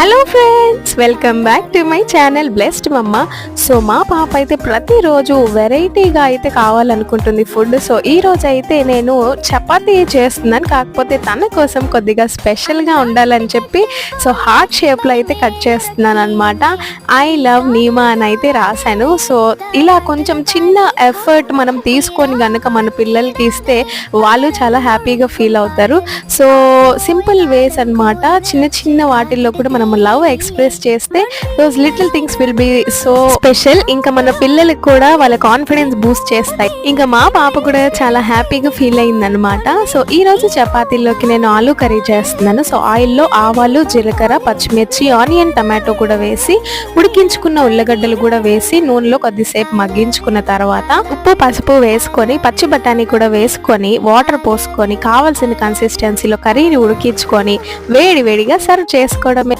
Hello friends, welcome back to my channel blessed మమ్మ. So మా పాప అయితే ప్రతిరోజు వెరైటీగా అయితే కావాలనుకుంటుంది ఫుడ్. సో ఈ రోజు అయితే నేను చపాతీ చేస్తున్నాను, కాకపోతే తన కోసం కొద్దిగా స్పెషల్గా ఉండాలని చెప్పి సో హార్ట్ షేప్లో అయితే కట్ చేస్తున్నాను అనమాట. ఐ లవ్ నీమా అని అయితే రాశాను. సో ఇలా కొంచెం చిన్న ఎఫర్ట్ మనం తీసుకొని కనుక మన పిల్లలకి ఇస్తే వాళ్ళు చాలా హ్యాపీగా ఫీల్ అవుతారు. సో సింపుల్ వేస్ అనమాట. చిన్న చిన్న వాటిల్లో కూడా మనం లవ్ ఎక్స్ప్రెస్ చేస్తే those little things will be so special. ఇంకా మన పిల్లలకి కూడా వాళ్ళ కాన్ఫిడెన్స్ బూస్ట్ చేస్తాయి. ఇంకా మా పాప కూడా చాలా హ్యాపీగా ఫీల్ అయింది అనమాట. సో ఈ రోజు చపాతీల్లోకి నేను ఆలూ కర్రీ చేస్తున్నాను. సో ఆయిల్లో ఆవాలు, జీలకర్ర, పచ్చిమిర్చి, ఆనియన్, టమాటో కూడా వేసి ఉడికించుకున్న ఉల్లగడ్డలు కూడా వేసి నూనెలో కొద్దిసేపు మగ్గించుకున్న తర్వాత ఉప్పు, పసుపు వేసుకొని పచ్చి బఠానీ కూడా వేసుకొని వాటర్ పోసుకొని కావాల్సిన కన్సిస్టెన్సీలో కర్రీని ఉడికించుకొని వేడివేడిగా సర్వ్ చేసుకోవడమే.